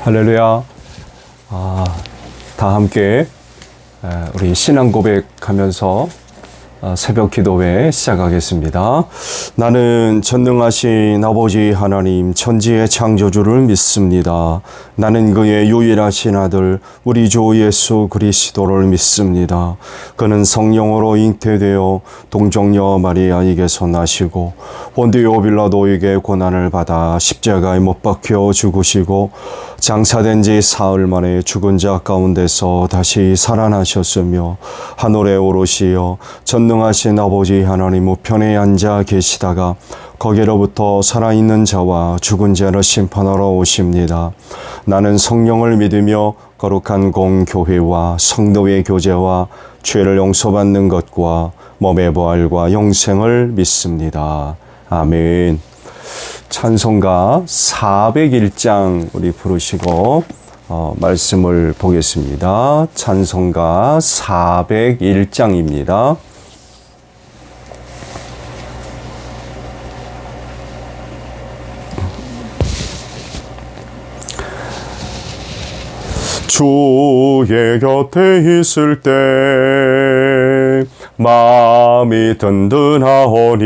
할렐루야. 다 함께 우리 신앙 고백하면서 새벽 기도회 시작하겠습니다. 나는 전능하신 아버지 하나님 천지의 창조주를 믿습니다. 나는 그의 유일하신 아들 우리 주 예수 그리스도를 믿습니다. 그는 성령으로 잉태되어 동정녀 마리아에게서 나시고 본디오 빌라도에게 고난을 받아 십자가에 못 박혀 죽으시고 장사된 지 사흘 만에 죽은 자 가운데서 다시 살아나셨으며 하늘에 오르시어 전능하신 아버지 하나님 우편에 앉아 계시다가 거기로부터 살아있는 자와 죽은 자를 심판하러 오십니다. 나는 성령을 믿으며 거룩한 공교회와 성도의 교제와 죄를 용서받는 것과 몸의 부활과 영생을 믿습니다. 아멘. 찬송가 401장 우리 부르시고 말씀을 보겠습니다. 찬송가 401장입니다. 주의 곁에 있을 때 마음이 든든하오니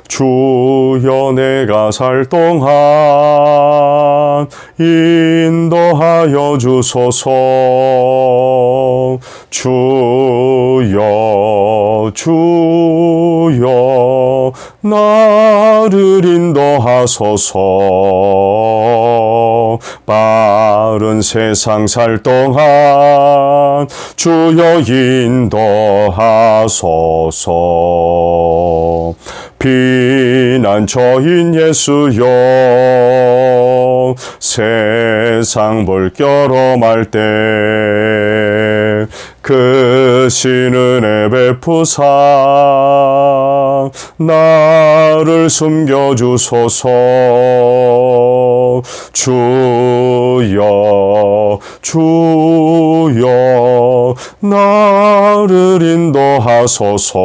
주여 내가 살 동안 인도하여 주소서. 주여 주여 나를 인도하소서. 빠른 세상 살 동안 주여 인도하소서. 피난처인 예수여 세상 물결어말 때 그 신은혜 베푸사 나를 숨겨주소서. 주여 주여 나를 인도하소서.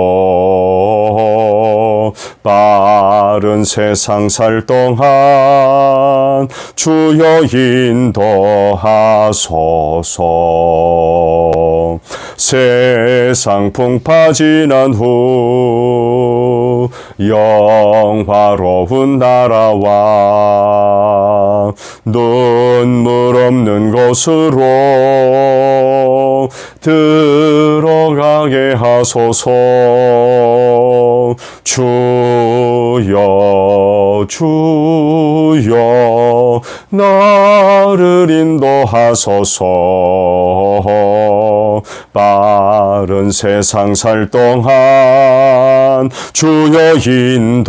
빠른 세상 살 동안 주여 인도하소서. 세상 풍파 지난 후 영화로운 나라와 눈물 없는 곳으로 들어가게 하소서. 주여 주여 나를 인도하소서. 빠른 세상 살 동안 주여 인도하소서.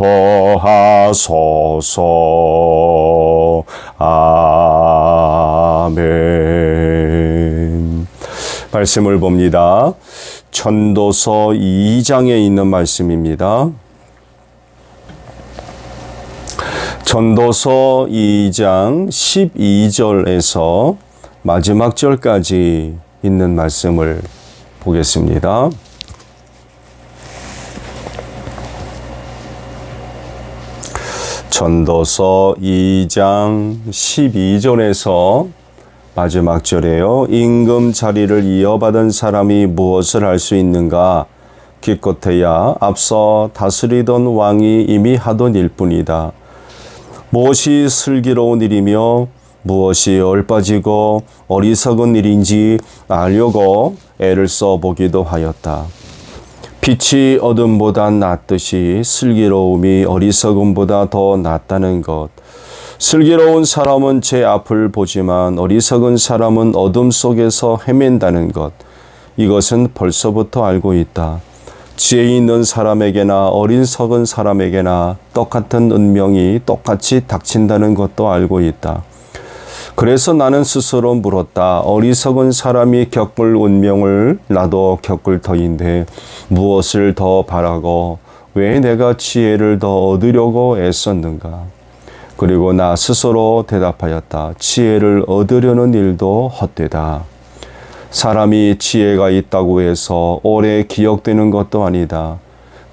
아멘. 말씀을 봅니다. 전도서 2장에 있는 말씀입니다. 전도서 2장 12절에서 마지막 절까지 있는 말씀을 보겠습니다. 전도서 2장 12절에서 마지막 절에요. 임금 자리를 이어받은 사람이 무엇을 할 수 있는가? 기껏해야 앞서 다스리던 왕이 이미 하던 일뿐이다. 무엇이 슬기로운 일이며 무엇이 얼빠지고 어리석은 일인지 알려고 애를 써보기도 하였다. 빛이 어둠보다 낫듯이 슬기로움이 어리석음보다 더 낫다는 것. 슬기로운 사람은 제 앞을 보지만 어리석은 사람은 어둠 속에서 헤맨다는 것. 이것은 벌써부터 알고 있다. 지혜 있는 사람에게나 어리석은 사람에게나 똑같은 운명이 똑같이 닥친다는 것도 알고 있다. 그래서 나는 스스로 물었다. 어리석은 사람이 겪을 운명을 나도 겪을 터인데 무엇을 더 바라고 왜 내가 지혜를 더 얻으려고 애썼는가. 그리고 나 스스로 대답하였다. 지혜를 얻으려는 일도 헛되다. 사람이 지혜가 있다고 해서 오래 기억되는 것도 아니다.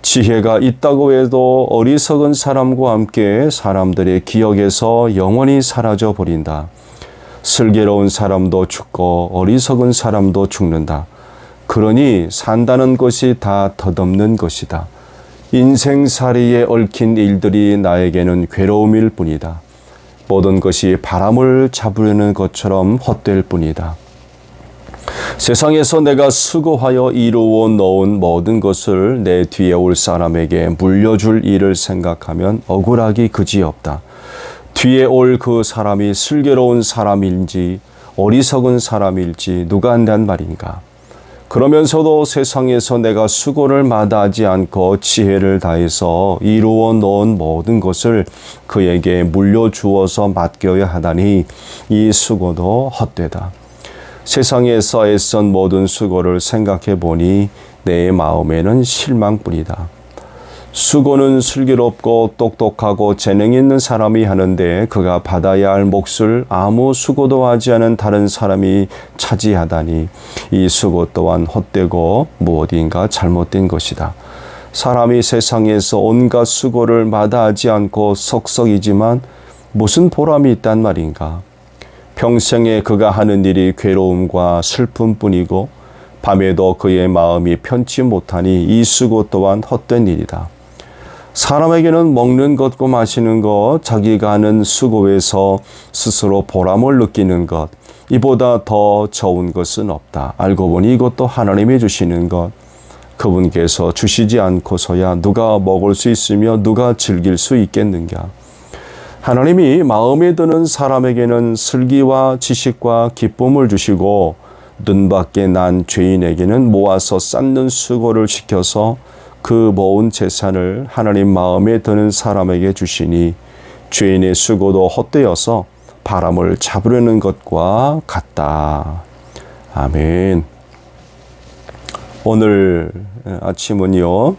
지혜가 있다고 해도 어리석은 사람과 함께 사람들의 기억에서 영원히 사라져 버린다. 슬기로운 사람도 죽고 어리석은 사람도 죽는다. 그러니 산다는 것이 다 덧없는 것이다. 인생살이에 얽힌 일들이 나에게는 괴로움일 뿐이다. 모든 것이 바람을 잡으려는 것처럼 헛될 뿐이다. 세상에서 내가 수고하여 이루어 놓은 모든 것을 내 뒤에 올 사람에게 물려줄 일을 생각하면 억울하기 그지없다. 뒤에 올 그 사람이 슬기로운 사람인지 어리석은 사람일지 누가 안단 말인가. 그러면서도 세상에서 내가 수고를 마다하지 않고 지혜를 다해서 이루어 놓은 모든 것을 그에게 물려주어서 맡겨야 하다니 이 수고도 헛되다. 세상에서 애쓴 모든 수고를 생각해 보니 내 마음에는 실망뿐이다. 수고는 슬기롭고 똑똑하고 재능 있는 사람이 하는데 그가 받아야 할 몫을 아무 수고도 하지 않은 다른 사람이 차지하다니 이 수고 또한 헛되고 무엇인가 잘못된 것이다. 사람이 세상에서 온갖 수고를 마다하지 않고 석석이지만 무슨 보람이 있단 말인가. 평생에 그가 하는 일이 괴로움과 슬픔뿐이고 밤에도 그의 마음이 편치 못하니 이 수고 또한 헛된 일이다. 사람에게는 먹는 것과 마시는 것, 자기가 하는 수고에서 스스로 보람을 느끼는 것, 이보다 더 좋은 것은 없다. 알고 보니 이것도 하나님이 주시는 것, 그분께서 주시지 않고서야 누가 먹을 수 있으며 누가 즐길 수 있겠는가. 하나님이 마음에 드는 사람에게는 슬기와 지식과 기쁨을 주시고 눈밖에 난 죄인에게는 모아서 쌓는 수고를 시켜서 그 모은 재산을 하나님 마음에 드는 사람에게 주시니 죄인의 수고도 헛되어서 바람을 잡으려는 것과 같다. 아멘. 오늘 아침은요,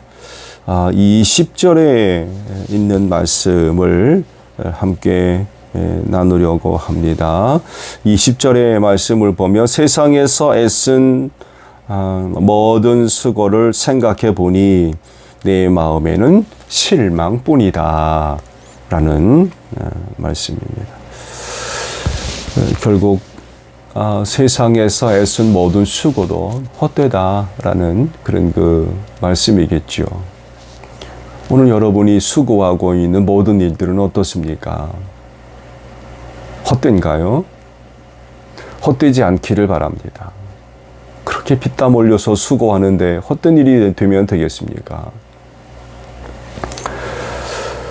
20절에 있는 말씀을 함께 나누려고 합니다. 20절의 말씀을 보며 세상에서 애쓴 모든 수고를 생각해 보니 내 마음에는 실망뿐이다 라는 말씀입니다. 결국 세상에서 애쓴 모든 수고도 헛되다라는 그런 그 말씀이겠죠. 오늘 여러분이 수고하고 있는 모든 일들은 어떻습니까? 헛된가요? 헛되지 않기를 바랍니다. 그렇게 피땀 흘려서 수고하는데 헛된 일이 되면 되겠습니까?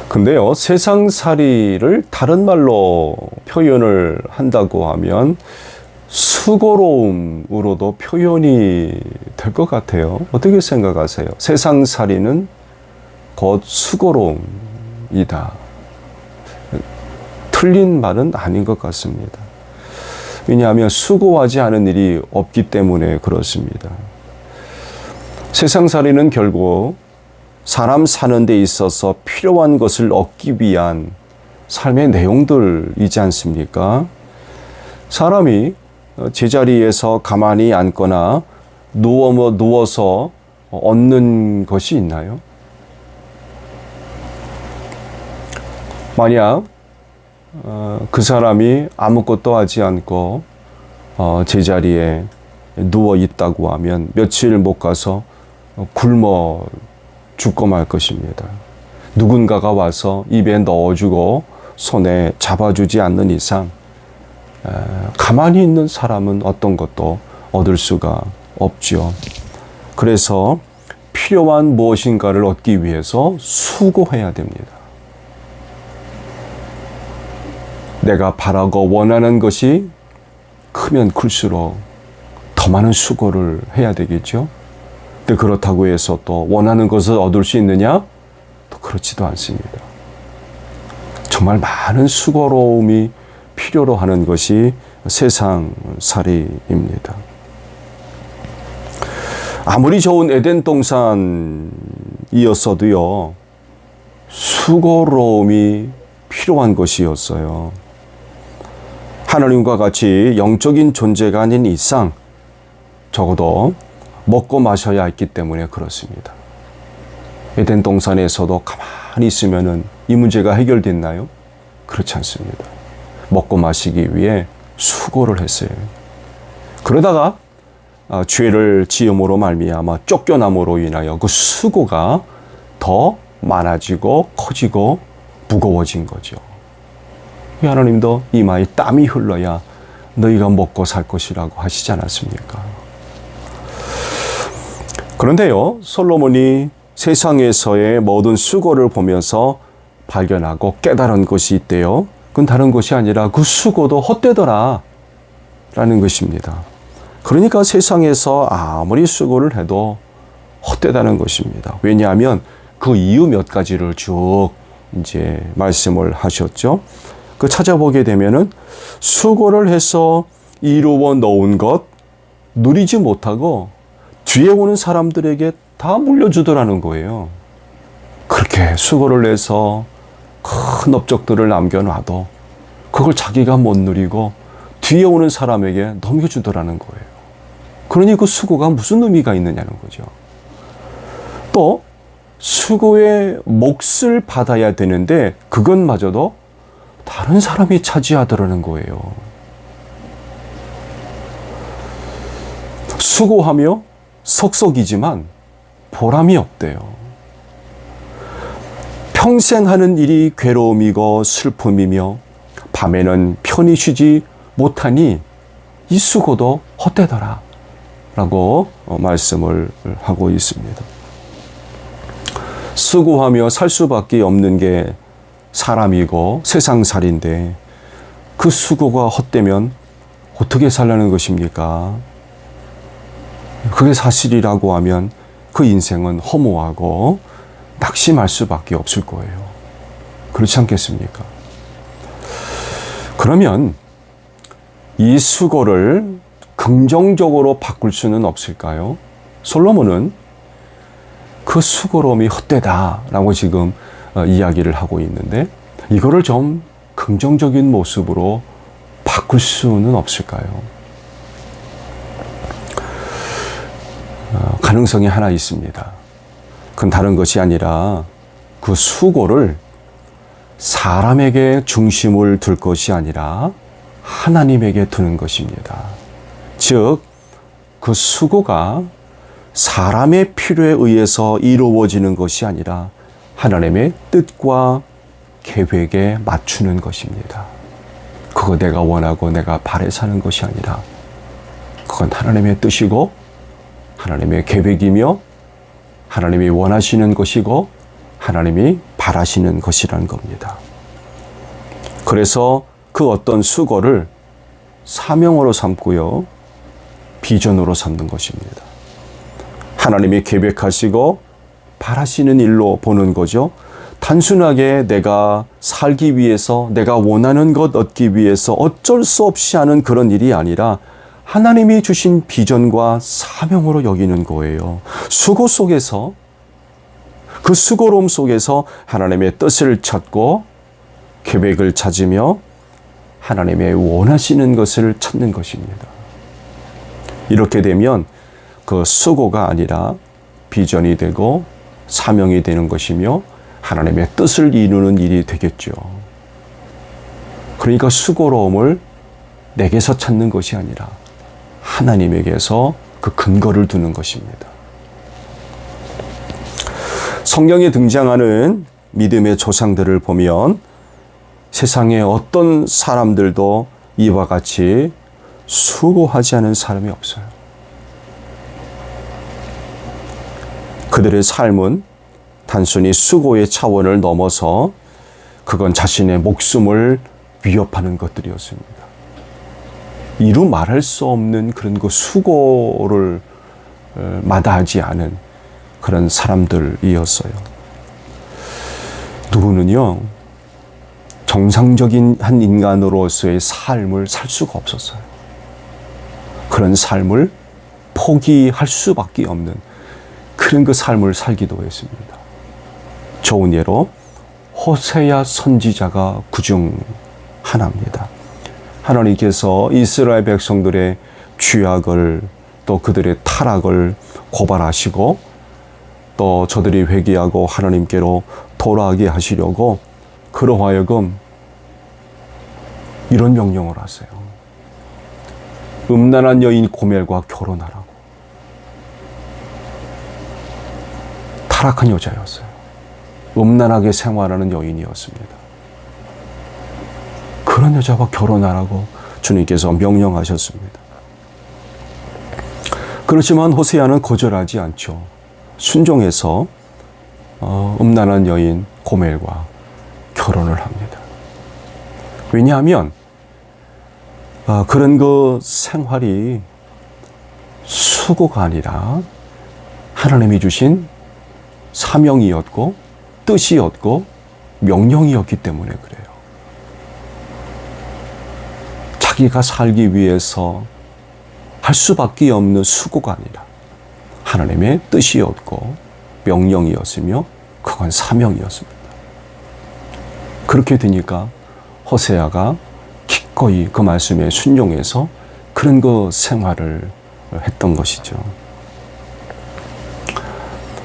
근데요, 세상살이를 다른 말로 표현을 한다고 하면 수고로움으로도 표현이 될 것 같아요. 어떻게 생각하세요? 세상살이는 곧 수고로움이다. 틀린 말은 아닌 것 같습니다. 왜냐하면 수고하지 않은 일이 없기 때문에 그렇습니다. 세상살이는 결국 사람 사는 데 있어서 필요한 것을 얻기 위한 삶의 내용들이지 않습니까? 사람이 제자리에서 가만히 앉거나 누워서 얻는 것이 있나요? 만약 그 사람이 아무것도 하지 않고 제자리에 누워 있다고 하면 며칠 못 가서 굶어 죽고 말 것입니다. 누군가가 와서 입에 넣어주고 손에 잡아주지 않는 이상 가만히 있는 사람은 어떤 것도 얻을 수가 없죠. 그래서 필요한 무엇인가를 얻기 위해서 수고해야 됩니다. 내가 바라고 원하는 것이 크면 클수록 더 많은 수고를 해야 되겠죠. 근데 그렇다고 해서 또 원하는 것을 얻을 수 있느냐? 또 그렇지도 않습니다. 정말 많은 수고로움이 필요로 하는 것이 세상살이입니다. 아무리 좋은 에덴 동산이었어도요, 수고로움이 필요한 것이었어요. 하나님과 같이 영적인 존재가 아닌 이상 적어도 먹고 마셔야 했기 때문에 그렇습니다. 에덴 동산에서도 가만히 있으면은 이 문제가 해결됐나요? 그렇지 않습니다. 먹고 마시기 위해 수고를 했어요. 그러다가 죄를 지음으로 말미암아 쫓겨남으로 인하여 그 수고가 더 많아지고 커지고 무거워진 거죠. 하나님도 이마에 땀이 흘러야 너희가 먹고 살 것이라고 하시지 않았습니까? 그런데요, 솔로몬이 세상에서의 모든 수고를 보면서 발견하고 깨달은 것이 있대요. 그건 다른 것이 아니라 그 수고도 헛되더라 라는 것입니다. 그러니까 세상에서 아무리 수고를 해도 헛되다는 것입니다. 왜냐하면 그 이유 몇 가지를 쭉 이제 말씀을 하셨죠. 그 찾아보게 되면은 수고를 해서 이루어 놓은 것 누리지 못하고 뒤에 오는 사람들에게 다 물려주더라는 거예요. 그렇게 수고를 해서 큰 업적들을 남겨놔도 그걸 자기가 못 누리고 뒤에 오는 사람에게 넘겨주더라는 거예요. 그러니 그 수고가 무슨 의미가 있느냐는 거죠. 또 수고의 몫을 받아야 되는데 그것마저도 다른 사람이 차지하더라는 거예요. 수고하며 석석이지만 보람이 없대요. 평생 하는 일이 괴로움이고 슬픔이며 밤에는 편히 쉬지 못하니 이 수고도 헛되더라 라고 말씀을 하고 있습니다. 수고하며 살 수밖에 없는 게 사람이고 세상살인데 그 수고가 헛되면 어떻게 살라는 것입니까? 그게 사실이라고 하면 그 인생은 허무하고 낙심할 수밖에 없을 거예요. 그렇지 않겠습니까? 그러면 이 수고를 긍정적으로 바꿀 수는 없을까요? 솔로몬은 그 수고로움이 헛되다라고 지금 이야기를 하고 있는데 이거를 좀 긍정적인 모습으로 바꿀 수는 없을까요? 가능성이 하나 있습니다. 그건 다른 것이 아니라 그 수고를 사람에게 중심을 둘 것이 아니라 하나님에게 두는 것입니다. 즉, 그 수고가 사람의 필요에 의해서 이루어지는 것이 아니라 하나님의 뜻과 계획에 맞추는 것입니다. 그거 내가 원하고 내가 바래 사는 것이 아니라 그건 하나님의 뜻이고 하나님의 계획이며 하나님이 원하시는 것이고 하나님이 바라시는 것이라는 겁니다. 그래서 그 어떤 수고를 사명으로 삼고요, 비전으로 삼는 것입니다. 하나님이 계획하시고 바라시는 일로 보는 거죠. 단순하게 내가 살기 위해서, 내가 원하는 것 얻기 위해서 어쩔 수 없이 하는 그런 일이 아니라 하나님이 주신 비전과 사명으로 여기는 거예요. 수고 속에서, 그 수고로움 속에서 하나님의 뜻을 찾고 계획을 찾으며 하나님의 원하시는 것을 찾는 것입니다. 이렇게 되면 그 수고가 아니라 비전이 되고 사명이 되는 것이며 하나님의 뜻을 이루는 일이 되겠죠. 그러니까 수고로움을 내게서 찾는 것이 아니라 하나님에게서 그 근거를 두는 것입니다. 성경에 등장하는 믿음의 조상들을 보면 세상에 어떤 사람들도 이와 같이 수고하지 않은 사람이 없어요. 그들의 삶은 단순히 수고의 차원을 넘어서 그건 자신의 목숨을 위협하는 것들이었습니다. 이루 말할 수 없는 그런 그 수고를 마다하지 않은 그런 사람들이었어요. 누구는요, 정상적인 한 인간으로서의 삶을 살 수가 없었어요. 그런 삶을 포기할 수밖에 없는 그런 그 삶을 살기도 했습니다. 좋은 예로 호세야 선지자가 그중 하나입니다. 하나님께서 이스라엘 백성들의 죄악을 또 그들의 타락을 고발하시고 또 저들이 회개하고 하나님께로 돌아가게 하시려고 그러하여금 이런 명령을 하세요. 음란한 여인 고멜과 결혼하라고. 타락한 여자였어요. 음란하게 생활하는 여인이었습니다. 그런 여자와 결혼하라고 주님께서 명령하셨습니다. 그렇지만 호세아는 거절하지 않죠. 순종해서 음란한 여인 고멜과 결혼을 합니다. 왜냐하면 그런 그 생활이 수고가 아니라 하나님이 주신 사명이었고 뜻이었고 명령이었기 때문에 그래요. 자기가 살기 위해서 할 수밖에 없는 수고가 아니라 하나님의 뜻이었고 명령이었으며 그건 사명이었습니다. 그렇게 되니까 호세아가 기꺼이 그 말씀에 순종해서 그런 그 생활을 했던 것이죠.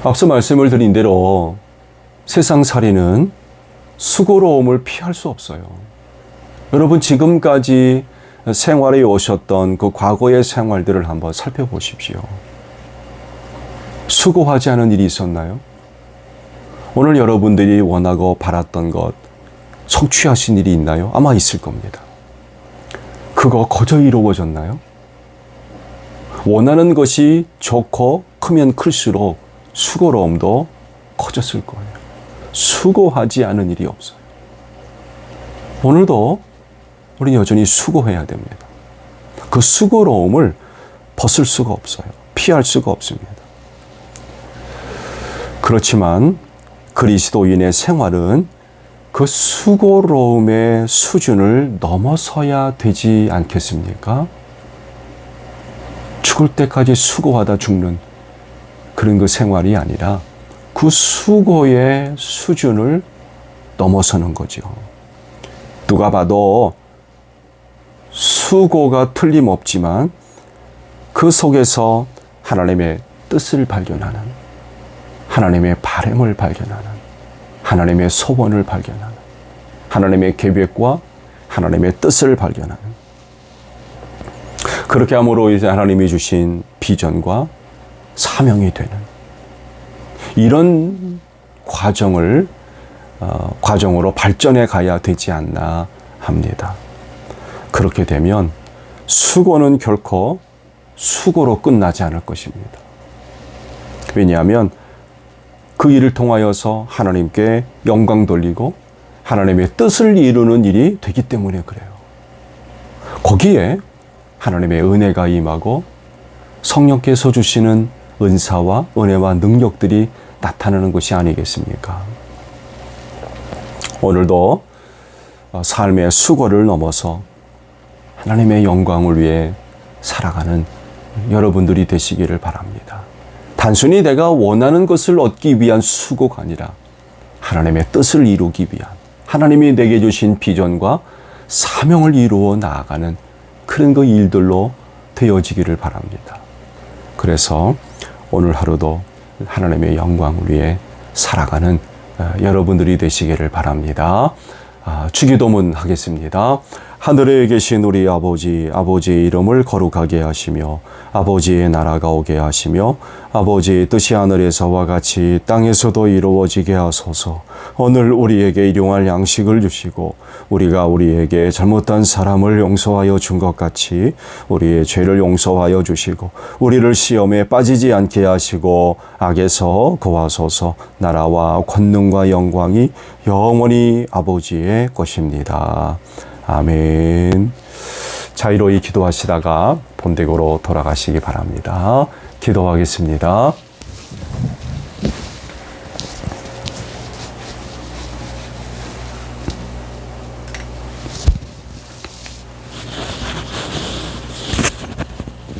앞서 말씀을 드린 대로 세상살이는 수고로움을 피할 수 없어요. 여러분 지금까지 생활에 오셨던 그 과거의 생활들을 한번 살펴보십시오. 수고하지 않은 일이 있었나요? 오늘 여러분들이 원하고 바랐던 것 성취하신 일이 있나요? 아마 있을 겁니다. 그거 거저 이루어졌나요? 원하는 것이 좋고 크면 클수록 수고로움도 커졌을 거예요. 수고하지 않은 일이 없어요. 오늘도 우리는 여전히 수고해야 됩니다. 그 수고로움을 벗을 수가 없어요. 피할 수가 없습니다. 그렇지만 그리스도인의 생활은 그 수고로움의 수준을 넘어서야 되지 않겠습니까? 죽을 때까지 수고하다 죽는 그런 그 생활이 아니라 그 수고의 수준을 넘어서는 거죠. 누가 봐도 수고가 틀림없지만 그 속에서 하나님의 뜻을 발견하는, 하나님의 바람을 발견하는, 하나님의 소원을 발견하는, 하나님의 계획과 하나님의 뜻을 발견하는, 그렇게 함으로 이제 하나님이 주신 비전과 사명이 되는 이런 과정으로 발전해 가야 되지 않나 합니다. 그렇게 되면 수고는 결코 수고로 끝나지 않을 것입니다. 왜냐하면 그 일을 통하여서 하나님께 영광 돌리고 하나님의 뜻을 이루는 일이 되기 때문에 그래요. 거기에 하나님의 은혜가 임하고 성령께서 주시는 은사와 은혜와 능력들이 나타나는 것이 아니겠습니까? 오늘도 삶의 수고를 넘어서 하나님의 영광을 위해 살아가는 여러분들이 되시기를 바랍니다. 단순히 내가 원하는 것을 얻기 위한 수고가 아니라 하나님의 뜻을 이루기 위한 하나님이 내게 주신 비전과 사명을 이루어 나아가는 그런 그 일들로 되어지기를 바랍니다. 그래서 오늘 하루도 하나님의 영광을 위해 살아가는 여러분들이 되시기를 바랍니다. 주기도문 하겠습니다. 하늘에 계신 우리 아버지, 아버지의 이름을 거룩하게 하시며 아버지의 나라가 오게 하시며 아버지의 뜻이 하늘에서와 같이 땅에서도 이루어지게 하소서. 오늘 우리에게 일용할 양식을 주시고 우리가 우리에게 잘못한 사람을 용서하여 준 것 같이 우리의 죄를 용서하여 주시고 우리를 시험에 빠지지 않게 하시고 악에서 구하소서. 나라와 권능과 영광이 영원히 아버지의 것입니다. 아멘. 자유로이 기도하시다가 본댁으로 돌아가시기 바랍니다. 기도하겠습니다.